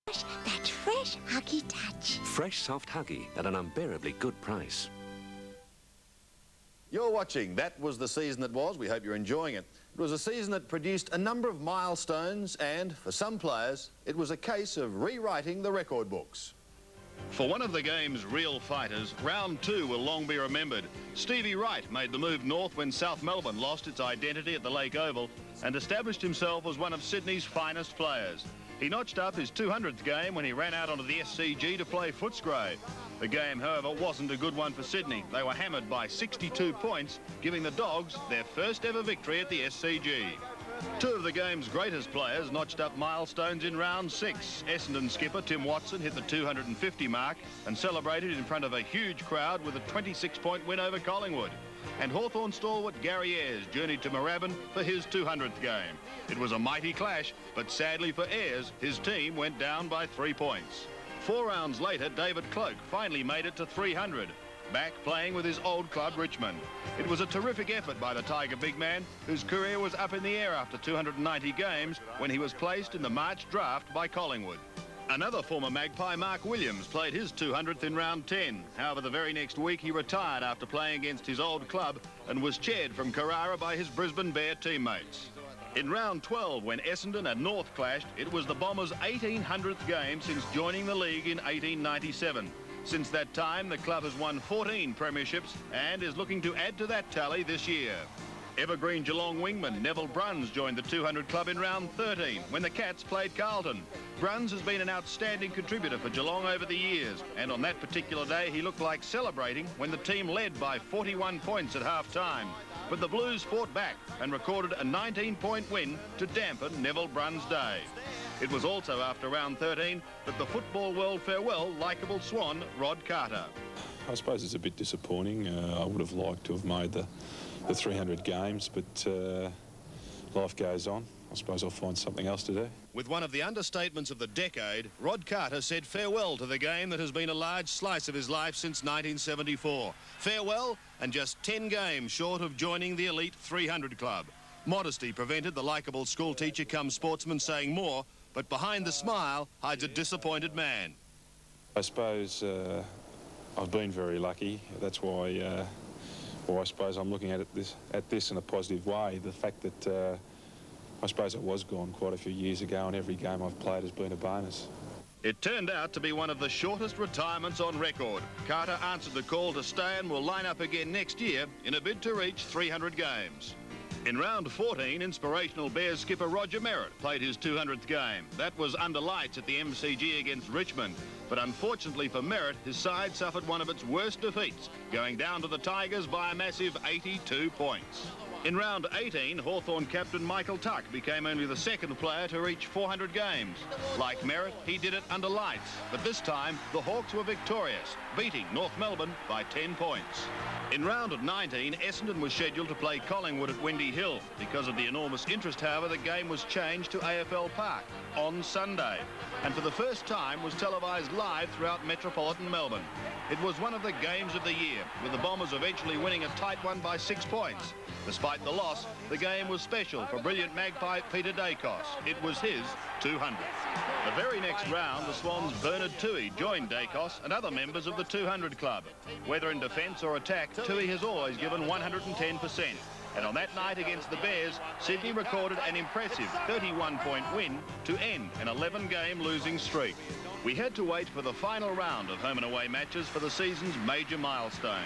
That fresh, huggy touch. Fresh, soft Huggy at an unbearably good price. You're watching That Was the Season That Was. We hope you're enjoying it. It was a season that produced a number of milestones and, for some players, it was a case of rewriting the record books. For one of the game's real fighters, round 2 will long be remembered. Stevie Wright made the move north when South Melbourne lost its identity at the Lake Oval and established himself as one of Sydney's finest players. He notched up his 200th game when he ran out onto the SCG to play Footscray. The game, however, wasn't a good one for Sydney. They were hammered by 62 points, giving the Dogs their first ever victory at the SCG. Two of the game's greatest players notched up milestones in round 6. Essendon skipper Tim Watson hit the 250 mark and celebrated in front of a huge crowd with a 26-point win over Collingwood. And Hawthorn stalwart Gary Ayres journeyed to Moorabbin for his 200th game. It was a mighty clash, but sadly for Ayres, his team went down by 3 points. 4 rounds later, David Cloke finally made it to 300, back playing with his old club Richmond. It was a terrific effort by the Tiger big man, whose career was up in the air after 290 games when he was placed in the March draft by Collingwood. Another former Magpie, Mark Williams, played his 200th in round 10. However, the very next week he retired after playing against his old club and was chaired from Carrara by his Brisbane Bear teammates. In round 12, when Essendon and North clashed, it was the Bombers' 1800th game since joining the league in 1897. Since that time, the club has won 14 premierships and is looking to add to that tally this year. Evergreen Geelong wingman Neville Bruns joined the 200 club in round 13 when the Cats played Carlton. Bruns has been an outstanding contributor for Geelong over the years, and on that particular day he looked like celebrating when the team led by 41 points at half-time. But the Blues fought back and recorded a 19-point win to dampen Neville Bruns' day. It was also after round 13 that the football world farewell likeable swan Rod Carter. I suppose it's a bit disappointing. I would have liked to have made the 300 games, but life goes on. I suppose I'll find something else to do. With one of the understatements of the decade, Rod Carter said farewell to the game that has been a large slice of his life since 1974. Farewell, and just 10 games short of joining the elite 300 club. Modesty prevented the likeable schoolteacher come sportsman saying more, but behind the smile hides a disappointed man. I suppose I've been very lucky. That's why I suppose I'm looking at this in a positive way. The fact that I suppose I was gone quite a few years ago and every game I've played has been a bonus. It turned out to be one of the shortest retirements on record. Carter answered the call to stay and will line up again next year in a bid to reach 300 games. In round 14, inspirational Bears skipper Roger Merritt played his 200th game. That was under lights at the MCG against Richmond. But unfortunately for Merritt, his side suffered one of its worst defeats, going down to the Tigers by a massive 82 points. In round 18, Hawthorn captain Michael Tuck became only the second player to reach 400 games. Like Merritt, he did it under lights, but this time the Hawks were victorious, beating North Melbourne by 10 points. In round 19, Essendon was scheduled to play Collingwood at Windy Hill. Because of the enormous interest, however, the game was changed to AFL Park on Sunday, and for the first time was televised live throughout metropolitan Melbourne. It was one of the games of the year, with the Bombers eventually winning a tight one by 6 points. Despite the loss, the game was special for brilliant Magpie Peter Dacos. It was his 200th. The very next round, the Swans' Bernard Toohey joined Dacos and other members of the 200 club. Whether in defence or attack, Toohey has always given 110%. And on that night against the Bears, Sydney recorded an impressive 31-point win to end an 11-game losing streak. We had to wait for the final round of home and away matches for the season's major milestone.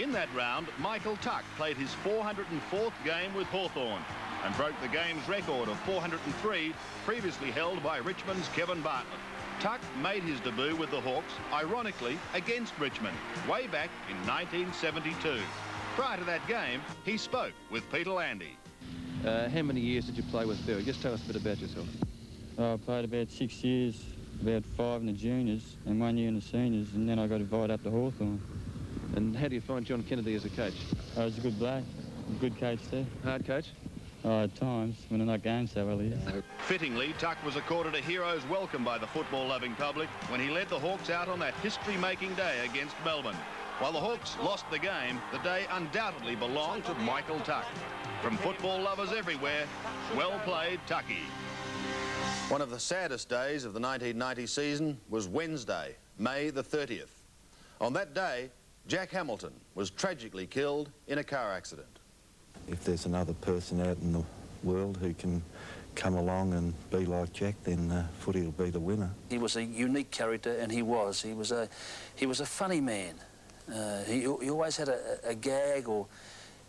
In that round, Michael Tuck played his 404th game with Hawthorn and broke the game's record of 403 previously held by Richmond's Kevin Bartlett. Tuck made his debut with the Hawks, ironically, against Richmond, way back in 1972. Prior to that game, he spoke with Peter Landy. How many years did you play with Phil? Just tell us a bit about yourself. I played about 6 years, about 5 in the juniors and 1 year in the seniors, and then I got invited up to Hawthorn. And how do you find John Kennedy as a coach? I was a good bloke, a good coach there. Hard coach? At times, when they're not going so well, he is. Fittingly, Tuck was accorded a hero's welcome by the football-loving public when he led the Hawks out on that history-making day against Melbourne. While the Hawks lost the game, the day undoubtedly belonged to Michael Tuck. From football lovers everywhere, well played, Tucky. One of the saddest days of the 1990 season was Wednesday, May the 30th. On that day, Jack Hamilton was tragically killed in a car accident. If there's another person out in the world who can come along and be like Jack, then footy will be the winner. He was a unique character, and he was a funny man. He always had a gag, or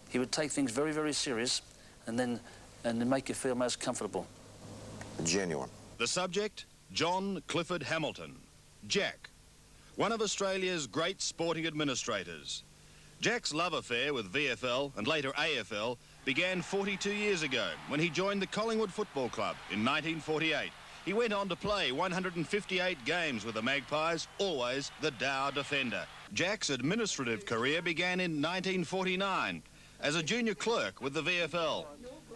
he would take things very, very serious, and then make you feel most comfortable. Genuine. The subject, John Clifford Hamilton, Jack, one of Australia's great sporting administrators. Jack's love affair with VFL and later AFL began 42 years ago when he joined the Collingwood Football Club in 1948. He went on to play 158 games with the Magpies, always the Dow defender. Jack's administrative career began in 1949 as a junior clerk with the VFL.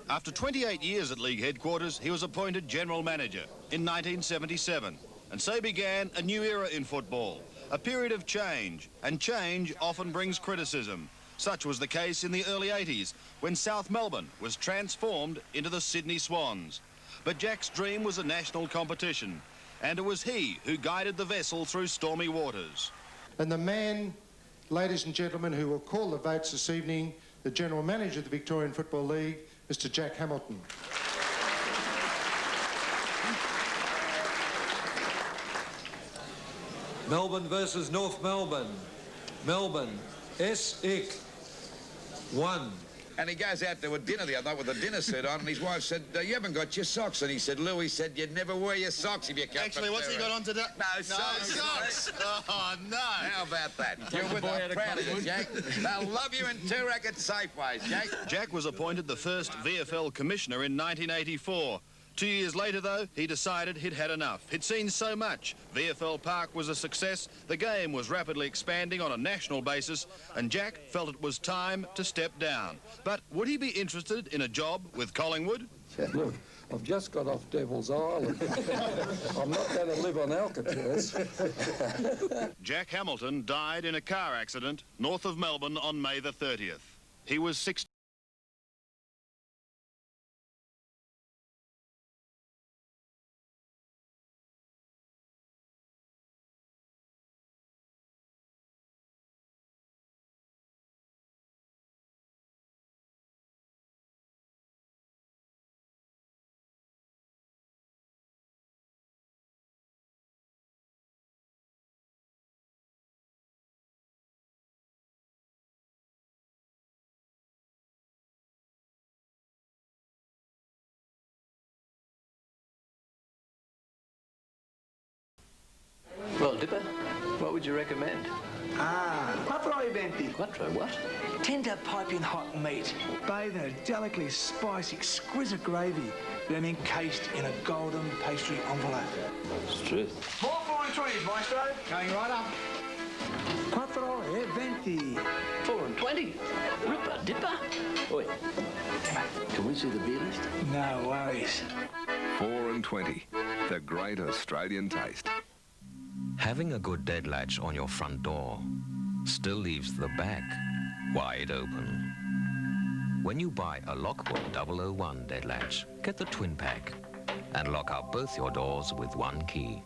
After 28 years at league headquarters, he was appointed general manager in 1977. And so began a new era in football, a period of change, and change often brings criticism. Such was the case in the early 80s, when South Melbourne was transformed into the Sydney Swans. But Jack's dream was a national competition, and it was he who guided the vessel through stormy waters. And the man, ladies and gentlemen, who will call the votes this evening, the General Manager of the Victorian Football League, Mr. Jack Hamilton. Melbourne versus North Melbourne. Melbourne, S-Ick, 1. And he goes out to a dinner the other night with a dinner suit on, and his wife said, you haven't got your socks. And he said, Louis said, you'd never wear your socks if you come. Actually, what's he got on today? No socks. Oh, no. How about that? You're with us, proud of you, Jack. They'll love you in 2 racket Safeways, Jack. Jack was appointed the first VFL commissioner in 1984. 2 years later, though, he decided he'd had enough. He'd seen so much. VFL Park was a success, the game was rapidly expanding on a national basis, and Jack felt it was time to step down. But would he be interested in a job with Collingwood? Look, I've just got off Devil's Island. I'm not going to live on Alcatraz. Jack Hamilton died in a car accident north of Melbourne on May the 30th. He was 16. Well, Dipper, what would you recommend? Quattro venti. Quattro what? Tender piping hot meat, bathed in a delicately spiced, exquisite gravy, then encased in a golden pastry envelope. It's true. More 4 and 20s, maestro. Going right up. Quattro e venti. 4 and 20. Ripper, Dipper. Oi, can we see the beer list? No worries. 4 and 20. The great Australian taste. Having a good dead latch on your front door still leaves the back wide open. When you buy a Lockwood 001 dead latch, get the twin pack and lock up both your doors with one key.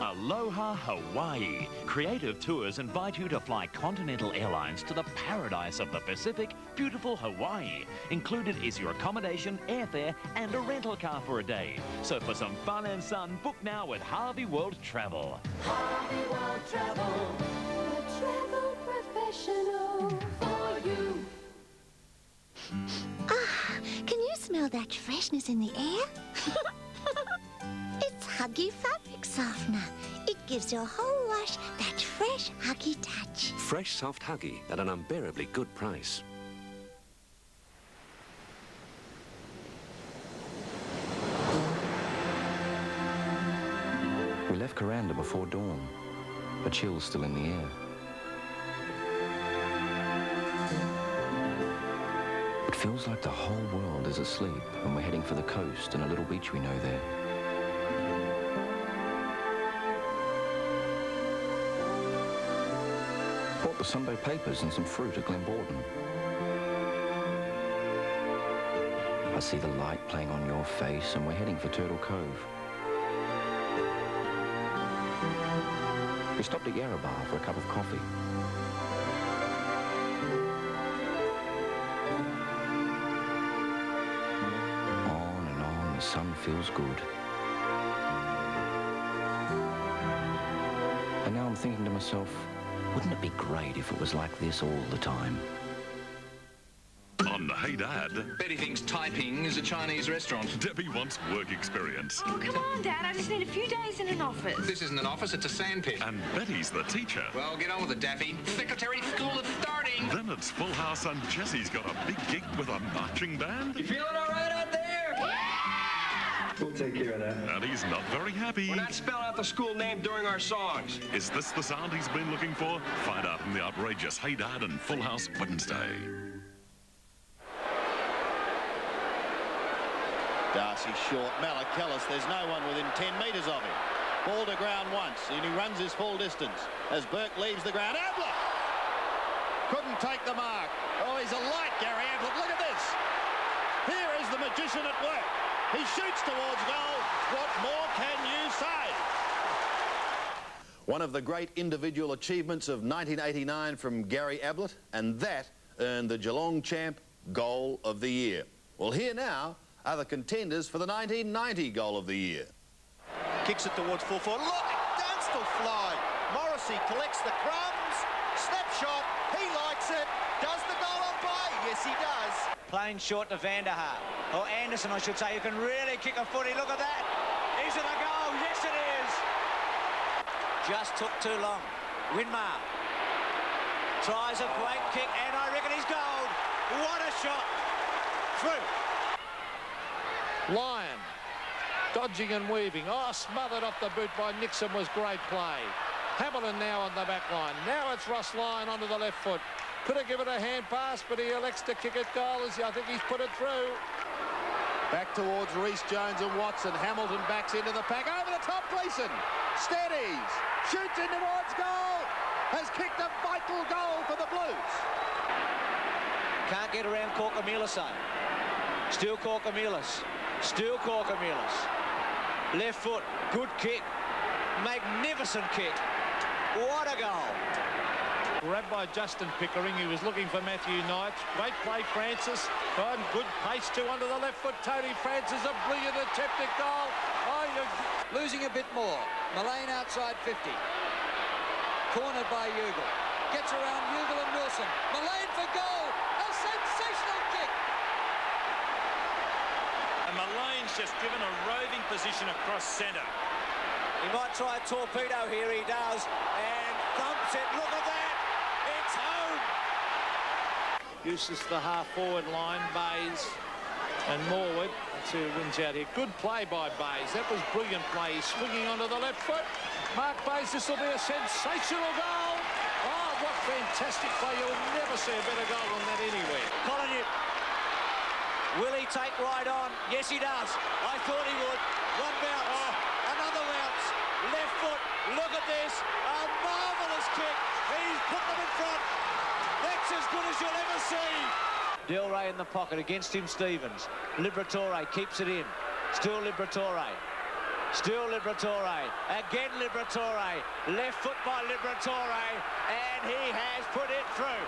Aloha Hawaii. Creative Tours invite you to fly Continental Airlines to the paradise of the Pacific, beautiful Hawaii. Included is your accommodation, airfare, and a rental car for a day. So for some fun and sun, book now with Harvey World Travel. Harvey World Travel, the travel professional for you. Can you smell that freshness in the air? It's Huggy Fabric Softener. It gives your whole wash that fresh, huggy touch. Fresh, soft Huggy at an unbearably good price. We left Kuranda before dawn. A chill's still in the air. It feels like the whole world is asleep and we're heading for the coast and a little beach we know there. What the Sunday papers and some fruit at Glenborden. I see the light playing on your face and we're heading for Turtle Cove. We stopped at Yarra Bar for a cup of coffee. On and on, the sun feels good. And now I'm thinking to myself, wouldn't it be great if it was like this all the time? On Hey Dad. Betty thinks typing is a Chinese restaurant. Debbie wants work experience. Oh, come on, Dad. I just need a few days in an office. This isn't an office, it's a sandpit. And Betty's the teacher. Well, get on with it, Daffy. Secretary, school is starting. Then it's Full House and Jessie's got a big gig with a marching band. You feeling all right out there? Yeah! We'll take care of that. And he's not very happy. We're not spelling out the school name during our songs. Is this the sound he's been looking for? Find out in the outrageous Hey Dad and Full House Wednesday. Darcy short, Malachellus, there's no one within 10 metres of him. Ball to ground once, and he runs his full distance. As Burke leaves the ground, Ablett! Couldn't take the mark. Oh, he's a light, Gary Ablett, look at this! Here is the magician at work. He shoots towards goal. What more can you say? One of the great individual achievements of 1989 from Gary Ablett, and that earned the Geelong champ Goal of the Year. Well, here now are the contenders for the 1990 Goal of the Year. Kicks it towards full forward. Look, danced to fly. Morrissey collects the crumbs. Snapshot. He likes it. Does the goal umpire? Yes, he does. Playing short to Vanderhaar. Or Anderson, I should say, who can really kick a footy. Look at that. Is it a goal? Yes, it is. Just took too long. Winmar tries a great kick, and I reckon he's gold. What a shot. Through. Lyon, dodging and weaving. Oh, smothered off the boot by Nixon was great play. Hamilton now on the back line. Now it's Ross Lyon onto the left foot. Could have given a hand pass, but he elects to kick it goal. I think he's put it through. Back towards Reece Jones and Watson. Hamilton backs into the pack. Over the top, Gleeson. Steadies. Shoots in towards goal. Has kicked a vital goal for the Blues. Can't get around Corcomelis, though. Still Corcomelis. Still Corcomelis. Left foot. Good kick. Magnificent kick. What a goal. Grabbed by Justin Pickering. He was looking for Matthew Knight. Great play, Francis. Oh, and good pace too under the left foot. Tony Francis, a brilliant attempt at goal. Oh, you're losing a bit more. Mullane outside 50. Cornered by Ugle. Gets around Ugle and Wilson. Mullane for goal. A sensational kick. And Mullane's just given a roving position across centre. He might try a torpedo here. He does. And thumps it. Look at that. It's home. Uses the half-forward line, Bays and Morwood. Let's see who wins out here. Good play by Bays. That was brilliant play. He's swinging onto the left foot. Mark Bays, this will be a sensational goal. Oh, what fantastic play. You'll never see a better goal than that anywhere. Colin, will he take right on? Yes, he does. I thought he would. One bounce. Oh. Another bounce. Left foot. Look at this. A marvellous kick. He's put them in front. That's as good as you'll ever see. Del Rey in the pocket. Against him, Stevens. Liberatore keeps it in. Still Liberatore. Still Liberatore. Again Liberatore. Left foot by Liberatore. And he has put it through.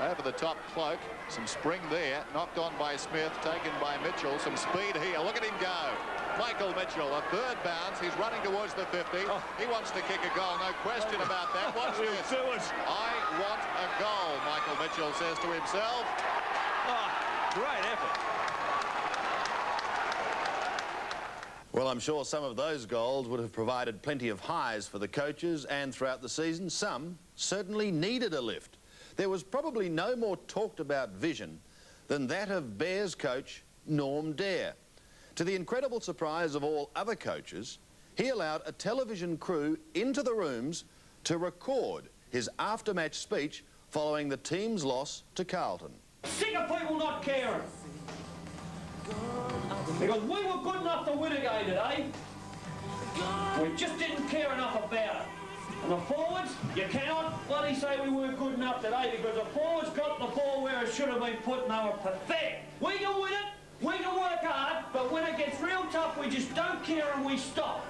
Over the top cloak. Some spring there. Knocked on by Smith. Taken by Mitchell. Some speed here. Look at him go. Michael Mitchell, a third bounce. He's running towards the 50. Oh. He wants to kick a goal, no question about that. Watch this. Do it. I want a goal, Michael Mitchell says to himself. Oh, great effort. Well, I'm sure some of those goals would have provided plenty of highs for the coaches, and throughout the season, some certainly needed a lift. There was probably no more talked about vision than that of Bears coach Norm Dare. To the incredible surprise of all other coaches, he allowed a television crew into the rooms to record his after-match speech following the team's loss to Carlton. Sick of people not caring. Because we were good enough to win a game today. We just didn't care enough about it. And the forwards, you cannot bloody say we weren't good enough today because the forwards got the ball where it should have been put and they were pathetic. We can win it, we can work hard, but when it gets real tough, we just don't care and we stop.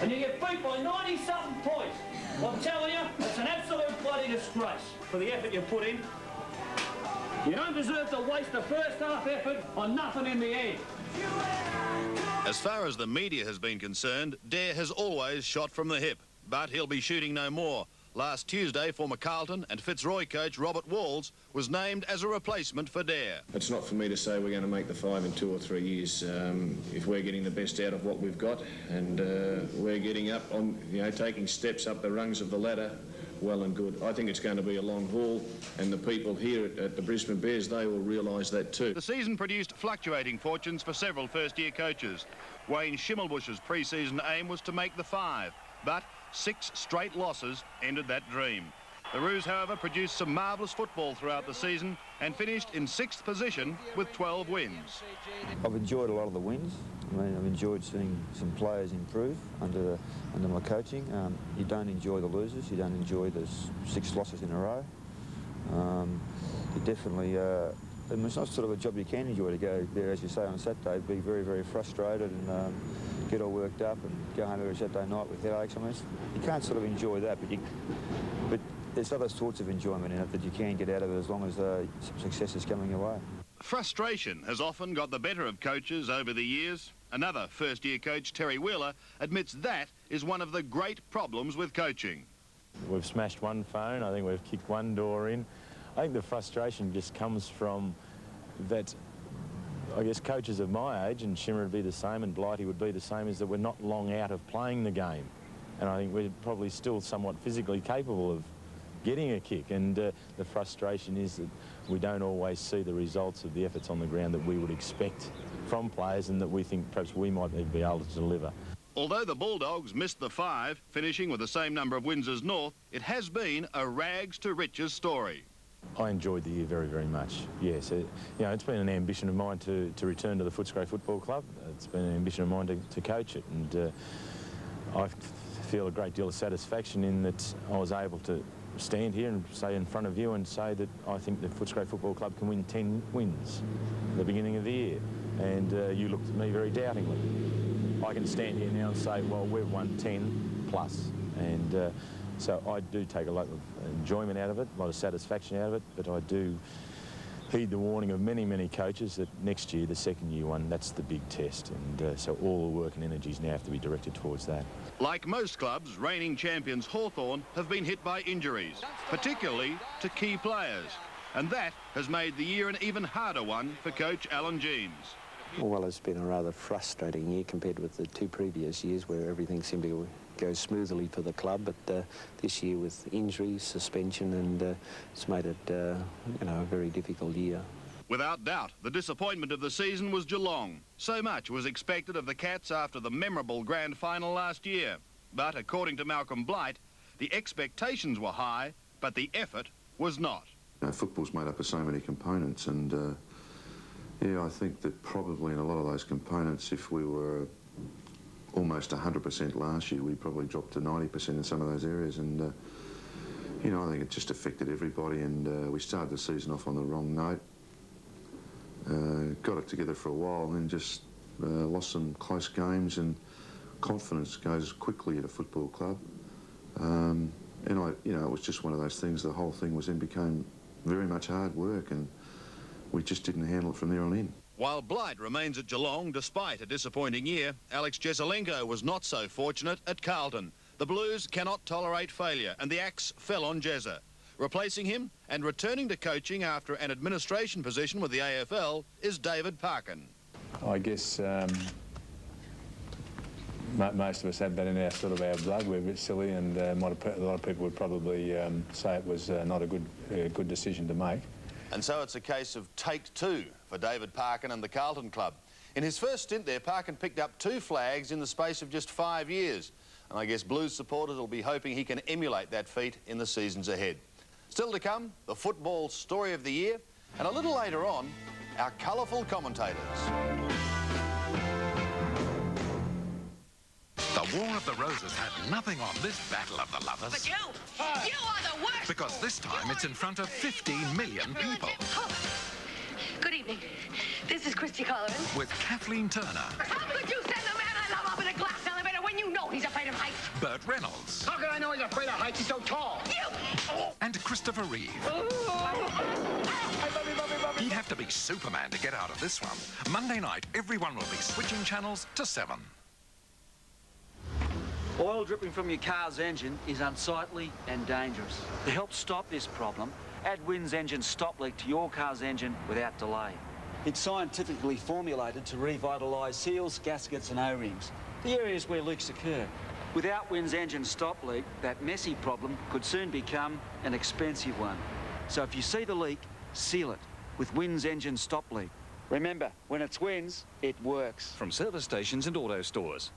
And you get beat by 90-something points. I'm telling you, it's an absolute bloody disgrace for the effort you put in. You don't deserve to waste the first half effort on nothing in the end. As far as the media has been concerned, Dare has always shot from the hip, but he'll be shooting no more. Last Tuesday, former Carlton and Fitzroy coach Robert Walls was named as a replacement for Dare. It's not for me to say we're going to make the 5 in 2 or 3 years. If we're getting the best out of what we've got and we're getting up on, taking steps up the rungs of the ladder, well and good. I think it's going to be a long haul, and the people here at the Brisbane Bears, they will realise that too. The season produced fluctuating fortunes for several first-year coaches. Wayne Schimmelbusch's pre-season aim was to make the 5, but 6 straight losses ended that dream. The Roos, however, produced some marvellous football throughout the season and finished in 6th position with 12 wins. I've enjoyed a lot of the wins. I mean, I've enjoyed seeing some players improve under my coaching. You don't enjoy the losers. You don't enjoy the 6 losses in a row. You definitely, and it's not sort of a job you can enjoy to go there, as you say, on Saturday, be very, very frustrated and get all worked up and go home every Saturday night with headaches. I mean, you can't sort of enjoy that, but there's other sorts of enjoyment in it that you can get out of it as long as some success is coming your way. Frustration has often got the better of coaches over the years. Another first-year coach, Terry Wheeler, admits that is one of the great problems with coaching. We've smashed one phone. I think we've kicked one door in. I think the frustration just comes from that, I guess, coaches of my age, and Shimmer would be the same and Blighty would be the same, is that we're not long out of playing the game. And I think we're probably still somewhat physically capable of getting a kick, and the frustration is that we don't always see the results of the efforts on the ground that we would expect from players and that we think perhaps we might be able to deliver. Although the Bulldogs missed the 5, finishing with the same number of wins as North, it has been a rags to riches story. I enjoyed the year very, very much, yes. It's been an ambition of mine to return to the Footscray Football Club. It's been an ambition of mine to coach it, and I feel a great deal of satisfaction in that I was able to stand here and say in front of you and say that I think the Footscray Football Club can win 10 wins at the beginning of the year. And you looked at me very doubtingly. I can stand here now and say, well, we've won 10 plus. And so I do take a lot of enjoyment out of it, a lot of satisfaction out of it, but I do heed the warning of many, many coaches that next year, the second year one, that's the big test. And so all the work and energies now have to be directed towards that. Like most clubs, reigning champions Hawthorn have been hit by injuries, particularly to key players. And that has made the year an even harder one for coach Alan Jeans. Well, it's been a rather frustrating year compared with the 2 previous years where everything seemed to go smoothly for the club, but this year with injuries, suspension, and it's made it, a very difficult year. Without doubt, the disappointment of the season was Geelong. So much was expected of the Cats after the memorable grand final last year. But according to Malcolm Blight, the expectations were high, but the effort was not. Football's made up of so many components, and yeah, I think that probably in a lot of those components, if we were almost 100% last year, we probably dropped to 90% in some of those areas, and I think it just affected everybody, and we started the season off on the wrong note. Got it together for a while and then just lost some close games, and confidence goes quickly at a football club. And it was just one of those things. The whole thing became very much hard work, and we just didn't handle it from there on in. While Blight remains at Geelong despite a disappointing year, Alex Jesaulenko was not so fortunate at Carlton. The Blues cannot tolerate failure, and the axe fell on Jezza. Replacing him and returning to coaching after an administration position with the AFL is David Parkin. I guess most of us have that in our our blood. We're a bit silly, and a lot of people would probably say it was not a good decision to make. And so it's a case of take 2 for David Parkin and the Carlton club. In his first stint there, Parkin picked up 2 flags in the space of just 5 years. And I guess Blues supporters will be hoping he can emulate that feat in the seasons ahead. Still to come, the football story of the year, and a little later on, our colourful commentators. The War of the Roses had nothing on this Battle of the Lovers. But you are the worst. Because this time it's in front of 15 million people. Good evening. This is Christy Collins. With Kathleen Turner. How could you send the man I love up in a glass elevator when you know he's afraid of heights? Burt Reynolds. How can I know he's afraid of heights? He's so tall. And Christopher Reeve. He'd have to be Superman to get out of this one. Monday night, everyone will be switching channels to 7. Oil dripping from your car's engine is unsightly and dangerous. To help stop this problem, add Wynn's engine stop leak to your car's engine without delay. It's scientifically formulated to revitalise seals, gaskets and O-rings, the areas where leaks occur. Without Wynn's engine stop leak, that messy problem could soon become an expensive one. So if you see the leak, seal it with Wynn's engine stop leak. Remember, when it's Wynn's, it works. From service stations and auto stores.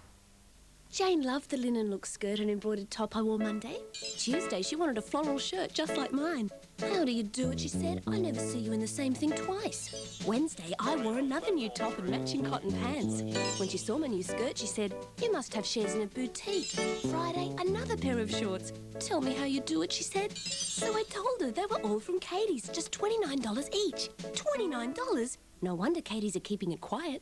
Jane loved the linen look skirt and embroidered top I wore Monday. Tuesday, she wanted a floral shirt just like mine. How do you do it, she said. I never see you in the same thing twice. Wednesday, I wore another new top and matching cotton pants. When she saw my new skirt, she said, you must have shares in a boutique. Friday, another pair of shorts. Tell me how you do it, she said. So I told her they were all from Katie's, just $29 each. $29? No wonder Katie's are keeping it quiet.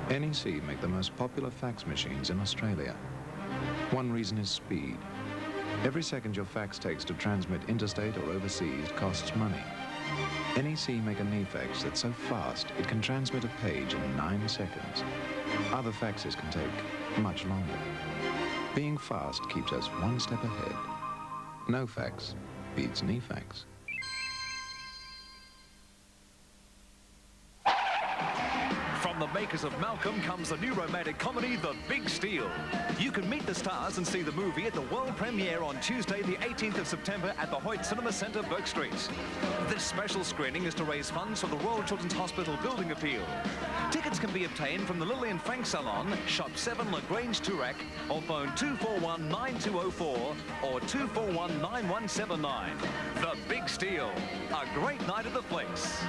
NEC make the most popular fax machines in Australia. One reason is speed. Every second your fax takes to transmit interstate or overseas costs money. NEC make a NeFax that's so fast it can transmit a page in 9 seconds. Other faxes can take much longer. Being fast keeps us one step ahead. No fax beats NeFax. From the makers of Malcolm comes the new romantic comedy, The Big Steal. You can meet the stars and see the movie at the world premiere on Tuesday, the 18th of September at the Hoyt Cinema Centre, Burke Street. This special screening is to raise funds for the Royal Children's Hospital Building Appeal. Tickets can be obtained from the Lily and Frank Salon, Shop 7 Lagrange Toorak, or phone 241-9204 or 241-9179. The Big Steal. A great night at the flicks.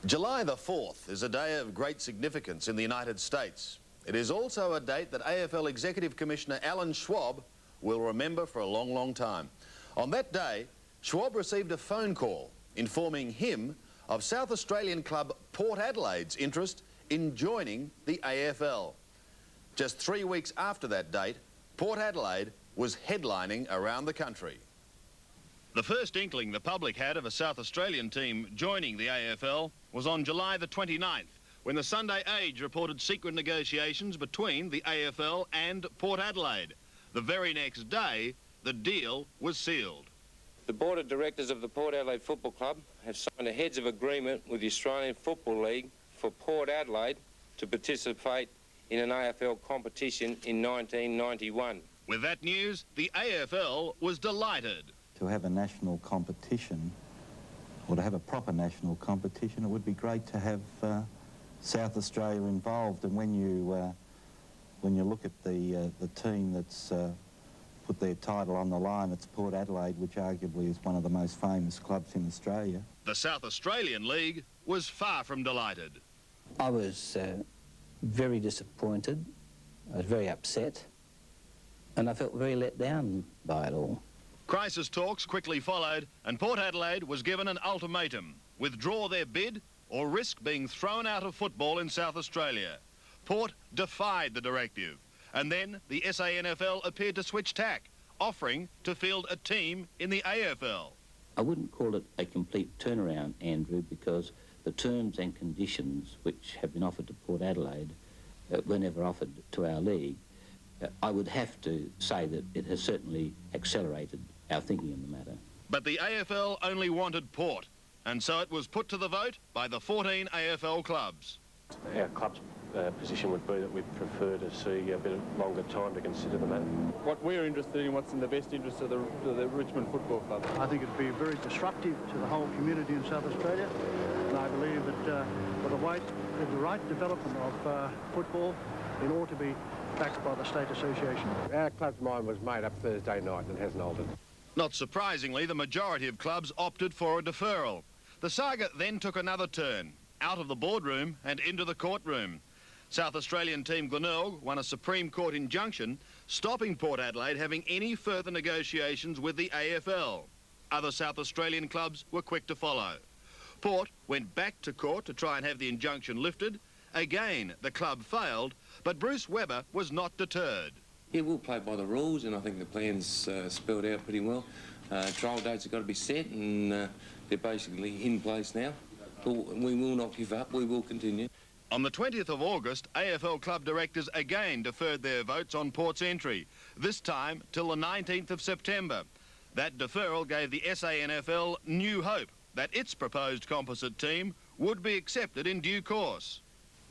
July the 4th is a day of great significance in the United States. It is also a date that AFL Executive Commissioner Alan Schwab will remember for a long, long time. On that day, Schwab received a phone call informing him of South Australian club Port Adelaide's interest in joining the AFL. Just 3 weeks after that date, Port Adelaide was headlining around the country. The first inkling the public had of a South Australian team joining the AFL was on July the 29th, when the Sunday Age reported secret negotiations between the AFL and Port Adelaide. The very next day, the deal was sealed. The Board of Directors of the Port Adelaide Football Club have signed a heads of agreement with the Australian Football League for Port Adelaide to participate in an AFL competition in 1991. With that news, the AFL was delighted. To have a national competition, or to have a proper national competition, it would be great to have South Australia involved. And when you look at the team that's put their title on the line, it's Port Adelaide, which arguably is one of the most famous clubs in Australia. The South Australian League was far from delighted. I was very disappointed. I was very upset, and I felt very let down by it all. Crisis talks quickly followed, and Port Adelaide was given an ultimatum: withdraw their bid or risk being thrown out of football in South Australia. Port defied the directive, and then the SANFL appeared to switch tack, offering to field a team in the AFL. I wouldn't call it a complete turnaround, Andrew, because the terms and conditions which have been offered to Port Adelaide were never offered to our league. I would have to say that it has certainly accelerated our thinking in the matter. But the AFL only wanted Port, and so it was put to the vote by the 14 AFL clubs. Our club's position would be that we'd prefer to see a bit of longer time to consider the matter. What we're interested in, what's in the best interest of the Richmond Football Club. I think it'd be very disruptive to the whole community in South Australia, and I believe that for the right development of football, it ought to be backed by the State Association. Our club's mind was made up Thursday night and hasn't altered. Not surprisingly, the majority of clubs opted for a deferral. The saga then took another turn, out of the boardroom and into the courtroom. South Australian team Glenelg won a Supreme Court injunction stopping Port Adelaide having any further negotiations with the AFL. Other South Australian clubs were quick to follow. Port went back to court to try and have the injunction lifted. Again, the club failed, but Bruce Webber was not deterred. Yeah, we'll play by the rules, and I think the plan's spelled out pretty well. Trial dates have got to be set, and they're basically in place now. But we will not give up. We will continue. On the 20th of August, AFL club directors again deferred their votes on Port's entry, this time till the 19th of September. That deferral gave the SANFL new hope that its proposed composite team would be accepted in due course.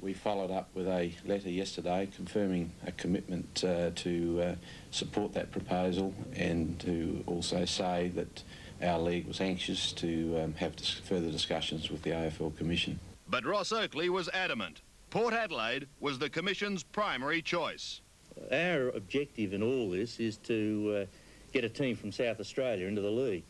We followed up with a letter yesterday confirming a commitment to support that proposal and to also say that our league was anxious to have further discussions with the AFL Commission. But Ross Oakley was adamant. Port Adelaide was the Commission's primary choice. Our objective in all this is to get a team from South Australia into the league.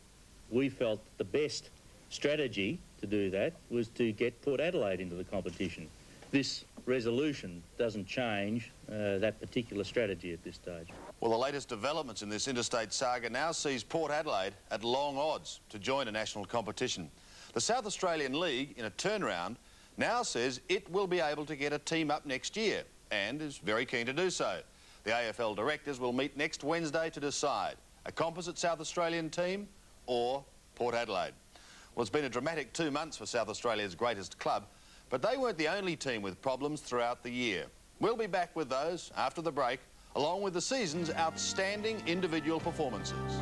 We felt the best strategy to do that was to get Port Adelaide into the competition. This resolution doesn't change that particular strategy at this stage. Well, the latest developments in this interstate saga now sees Port Adelaide at long odds to join a national competition. The South Australian League, in a turnaround, now says it will be able to get a team up next year and is very keen to do so. The AFL directors will meet next Wednesday to decide a composite South Australian team or Port Adelaide. Well, it's been a dramatic 2 months for South Australia's greatest club, but they weren't the only team with problems throughout the year. We'll be back with those after the break, along with the season's outstanding individual performances.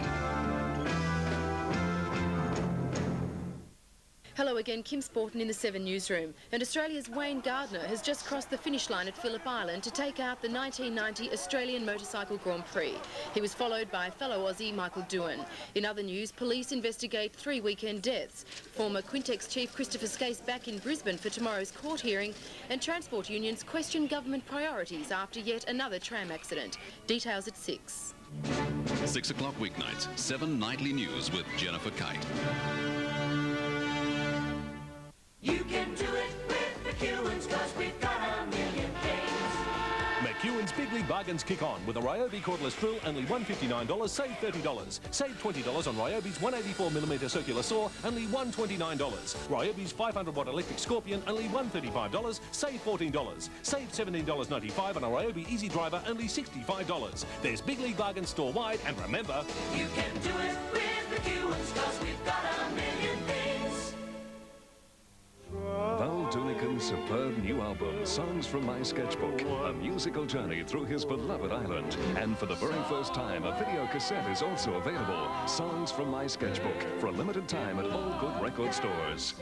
Hello again, Kim Sporton in the 7 newsroom. And Australia's Wayne Gardner has just crossed the finish line at Phillip Island to take out the 1990 Australian Motorcycle Grand Prix. He was followed by fellow Aussie Michael Doohan. In other news, police investigate 3 weekend deaths. Former Quintex chief Christopher Skase back in Brisbane for tomorrow's court hearing, and transport unions question government priorities after yet another tram accident. Details at 6. 6 o'clock weeknights, 7 nightly news with Jennifer Kite. You can do it with McEwen's, 'cause we've got a million things. McEwen's Big League Bargains kick on with a Ryobi cordless drill, only $159, save $30. Save $20 on Ryobi's 184mm circular saw, only $129. Ryobi's 500-watt electric Scorpion, only $135, save $14. Save $17.95 on a Ryobi Easy Driver, only $65. There's Big League Bargains store-wide, and remember... You can do it with McEwen's, 'cause we've got a million things. Val Doonican's superb new album, Songs from My Sketchbook, a musical journey through his beloved island. And for the very first time, a video cassette is also available, Songs from My Sketchbook, for a limited time at all good record stores.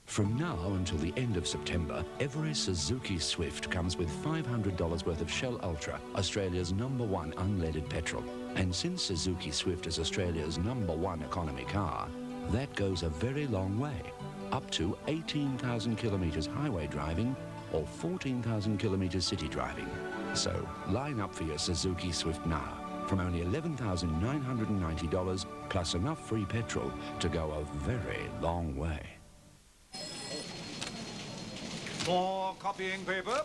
From now until the end of September, every Suzuki Swift comes with $500 worth of Shell Ultra, Australia's #1 unleaded petrol. And since Suzuki Swift is Australia's #1 economy car, that goes a very long way. Up to 18,000 kilometres highway driving or 14,000 kilometres city driving. So line up for your Suzuki Swift now from only $11,990 plus enough free petrol to go a very long way. More copying paper.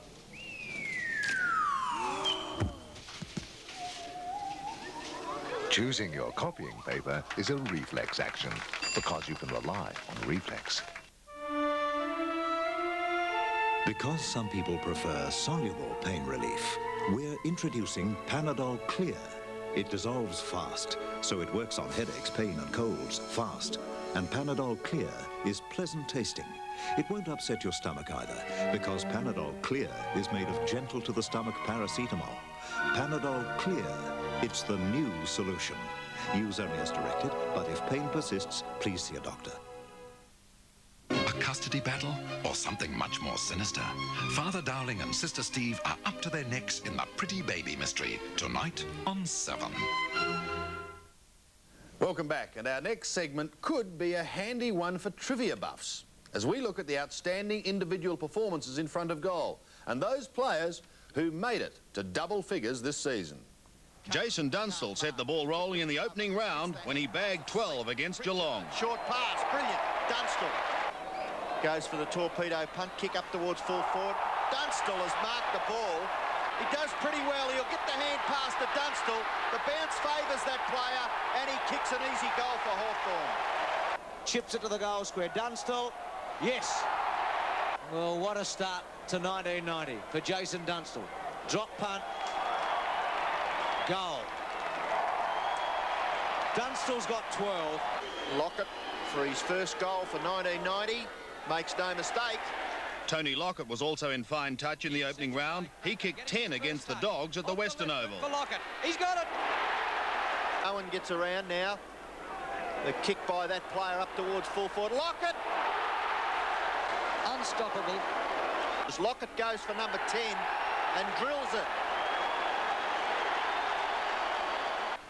Choosing your copying paper is a reflex action because you can rely on reflex. Because some people prefer soluble pain relief, we're introducing Panadol Clear. It dissolves fast, so it works on headaches, pain and colds fast. And Panadol Clear is pleasant tasting. It won't upset your stomach either, because Panadol Clear is made of gentle-to-the-stomach paracetamol. Panadol Clear, it's the new solution. Use only as directed, but if pain persists, please see a doctor. custody battle, or something much more sinister? Father Dowling and Sister Steve are up to their necks in the Pretty Baby mystery, tonight on 7. Welcome back, and our next segment could be a handy one for trivia buffs, as we look at the outstanding individual performances in front of goal, and those players who made it to double figures this season. Jason Dunstall set the ball rolling in the opening round when he bagged 12 against Geelong. Short pass, brilliant. Dunstall goes for the torpedo punt, kick up towards full forward. Dunstall has marked the ball. He does pretty well. He'll get the hand pass to Dunstall. The bounce favours that player, and he kicks an easy goal for Hawthorn. Chips it to the goal square. Dunstall, yes. Well, what a start to 1990 for Jason Dunstall. Drop punt. Goal. Dunstall's got 12. Lockett for his first goal for 1990. Makes no mistake. Tony Lockett was also in fine touch in the opening round. He kicked 10 against the Dogs at the Western Oval. For Lockett. He's got it. Owen gets around now. The kick by that player up towards full forward. Lockett! Unstoppable. As Lockett goes for number 10 and drills it.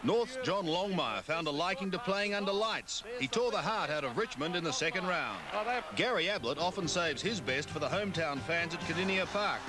North's John Longmire found a liking to playing under lights. He tore the heart out of Richmond in the second round. Gary Ablett often saves his best for the hometown fans at Cardinia Park.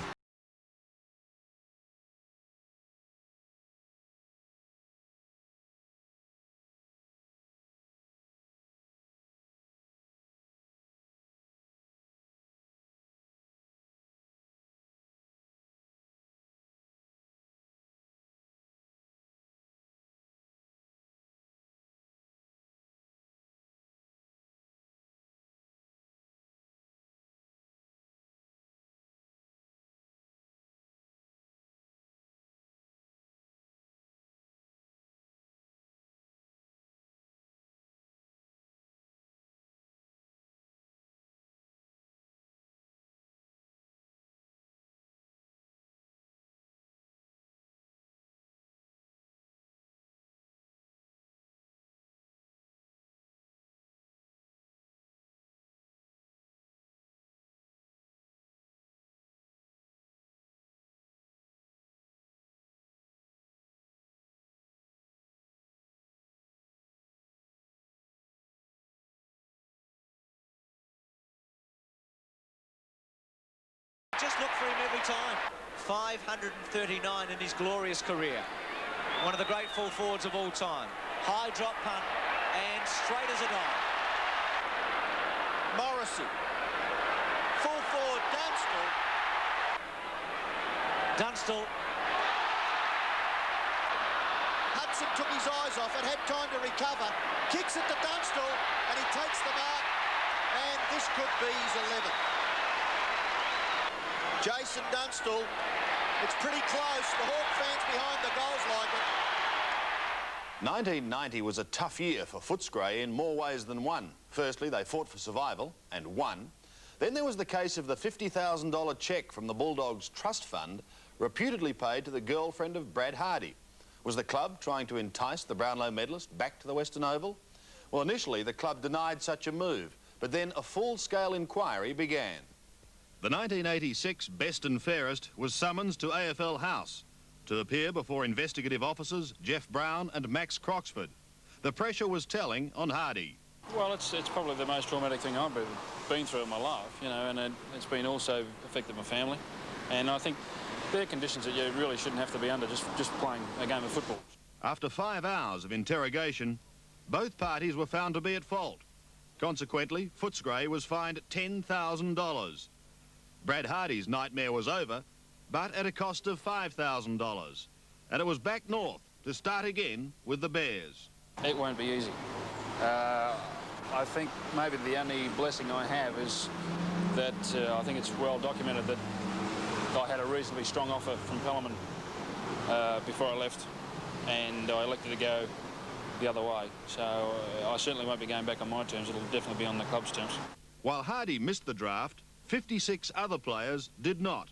Just look for him every time. 539 in his glorious career. One of the great full forwards of all time. High drop punt and straight as a die. Morrissey. Full forward, Dunstall. Dunstall. Hudson took his eyes off it, had time to recover. Kicks it to Dunstall, and he takes the mark. And this could be his 11th. Jason Dunstall, it's pretty close. The Hawk fans behind the goals like it. 1990 was a tough year for Footscray in more ways than one. Firstly, they fought for survival and won. Then there was the case of the $50,000 cheque from the Bulldogs Trust Fund, reputedly paid to the girlfriend of Brad Hardy. Was the club trying to entice the Brownlow medalist back to the Western Oval? Well, initially the club denied such a move, but then a full-scale inquiry began. The 1986 Best and Fairest was summonsed to AFL House to appear before investigative officers Jeff Brown and Max Croxford. The pressure was telling on Hardy. Well, it's probably the most traumatic thing I've been through in my life, you know, and it's been also affected my family. And I think they're conditions that you really shouldn't have to be under just playing a game of football. After 5 hours of interrogation, both parties were found to be at fault. Consequently, Footscray was fined $10,000. Brad Hardy's nightmare was over, but at a cost of $5,000. And it was back north to start again with the Bears. It won't be easy. I think maybe the only blessing I have is that I think it's well documented that I had a reasonably strong offer from Pellerman before I left, and I elected to go the other way. So I certainly won't be going back on my terms. It'll definitely be on the club's terms. While Hardy missed the draft, 56 other players did not,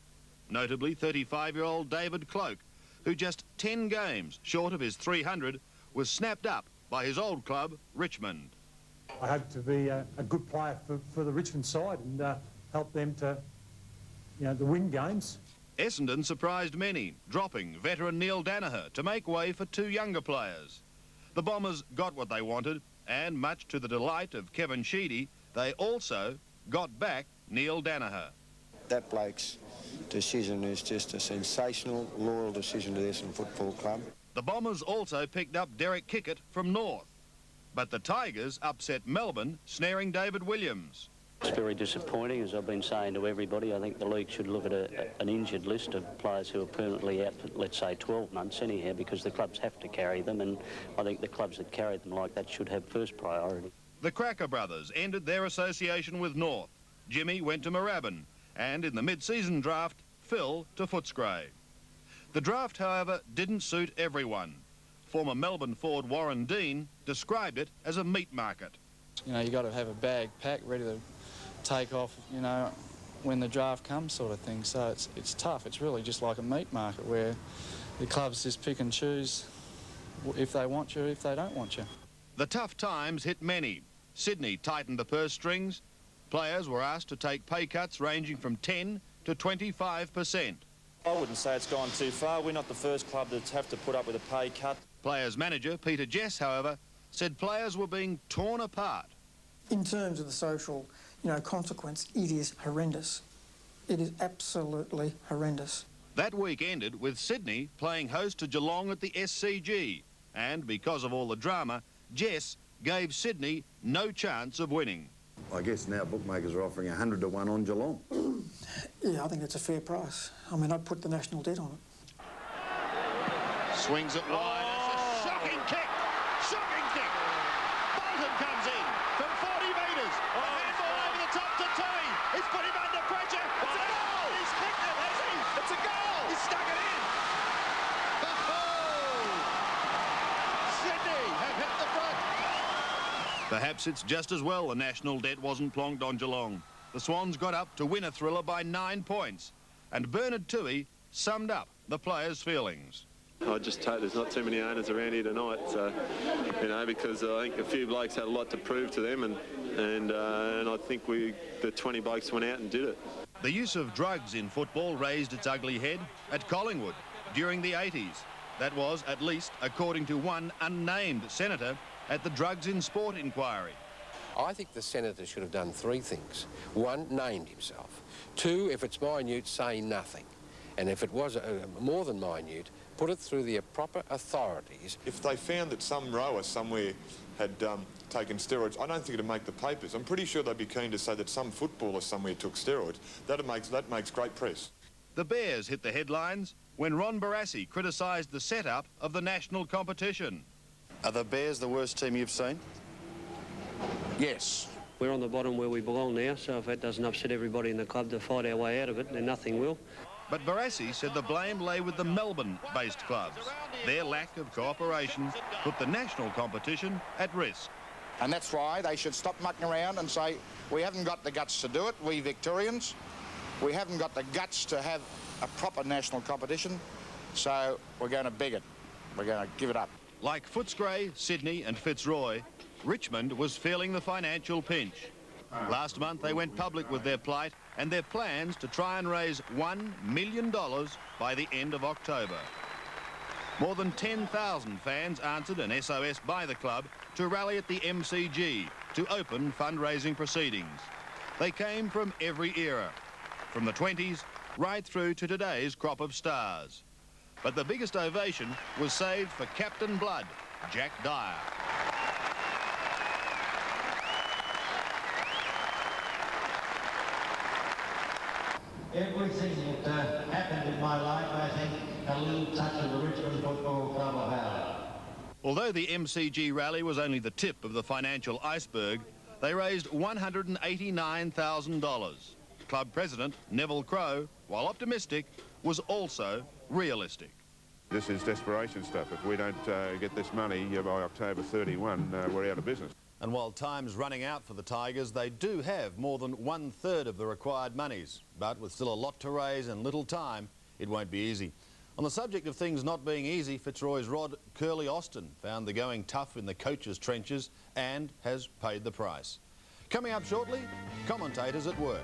notably 35-year-old David Cloak, who just 10 games short of his 300 was snapped up by his old club, Richmond. I hope to be a good player for the Richmond side and help them to, to win games. Essendon surprised many, dropping veteran Neil Danaher to make way for two younger players. The Bombers got what they wanted, and much to the delight of Kevin Sheedy, they also got back Neil Danaher. That bloke's decision is just a sensational, loyal decision to the Essendon Football Club. The Bombers also picked up Derek Kickett from North, but the Tigers upset Melbourne, snaring David Williams. It's very disappointing, as I've been saying to everybody. I think the league should look at an injured list of players who are permanently out for, let's say, 12 months anyhow, because the clubs have to carry them, and I think the clubs that carry them like that should have first priority. The Cracker brothers ended their association with North. Jimmy went to Moorabbin, and in the mid-season draft, Phil to Footscray. The draft, however, didn't suit everyone. Former Melbourne forward Warren Dean described it as a meat market. You know, you got to have a bag packed, ready to take off, when the draft comes, sort of thing. So it's tough. It's really just like a meat market where the clubs just pick and choose if they want you, if they don't want you. The tough times hit many. Sydney tightened the purse strings. Players were asked to take pay cuts ranging from 10 to 25%. I wouldn't say it's gone too far. We're not the first club to have to put up with a pay cut. Players manager Peter Jess, however, said players were being torn apart. In terms of the social, consequence, it is horrendous. It is absolutely horrendous. That week ended with Sydney playing host to Geelong at the SCG. And because of all the drama, Jess gave Sydney no chance of winning. I guess now bookmakers are offering 100 to 1 on Geelong. Yeah, I think that's a fair price. I mean, I'd put the national debt on it. Swings it wide. It's a shocking kick. Shocking kick. Bolton comes in from 40 metres. A handball over the top to Tui. He's put him under pressure. It's a goal. He's kicked it, has he? It's a goal. He's stuck it in. Sydney have hit the front. Perhaps it's just as well the national debt wasn't plonked on Geelong. The Swans got up to win a thriller by 9 points. And Bernard Tui summed up the players' feelings. I just hope there's not too many owners around here tonight, so, because I think a few blokes had a lot to prove to them, and I think the 20 blokes went out and did it. The use of drugs in football raised its ugly head at Collingwood during the 80s. That was, at least, according to one unnamed senator at the Drugs in Sport inquiry. I think the senator should have done 3 things. 1, named himself. 2, if it's minute, say nothing. And if it was more than minute, put it through the proper authorities. If they found that some rower somewhere had taken steroids, I don't think it'd make the papers. I'm pretty sure they'd be keen to say that some footballer somewhere took steroids. That makes great press. The Bears hit the headlines when Ron Barassi criticised the setup of the national competition. Are the Bears the worst team you've seen? Yes. We're on the bottom where we belong now, so if that doesn't upset everybody in the club to fight our way out of it, then nothing will. But Barassi said the blame lay with the Melbourne-based clubs. Their lack of cooperation put the national competition at risk. And that's why they should stop mucking around and say, we haven't got the guts to do it, we Victorians. We haven't got the guts to have a proper national competition, so we're going to beg it. We're going to give it up. Like Footscray, Sydney and Fitzroy, Richmond was feeling the financial pinch. Last month they went public with their plight and their plans to try and raise $1 million by the end of October. More than 10,000 fans answered an SOS by the club to rally at the MCG to open fundraising proceedings. They came from every era, from the 20s right through to today's crop of stars. But the biggest ovation was saved for Captain Blood, Jack Dyer. Everything that happened in my life, I think, a little touch of the Richmond Football Club of had. Although the MCG rally was only the tip of the financial iceberg, they raised $189,000. Club president Neville Crowe, while optimistic, was also realistic. This is desperation stuff. If we don't get this money by October 31, we're out of business. And while time's running out for the Tigers, they do have more than 1/3 of the required monies. But with still a lot to raise and little time, it won't be easy. On the subject of things not being easy, Fitzroy's Rod Curley-Austin found the going tough in the coaches' trenches and has paid the price. Coming up shortly, commentators at work.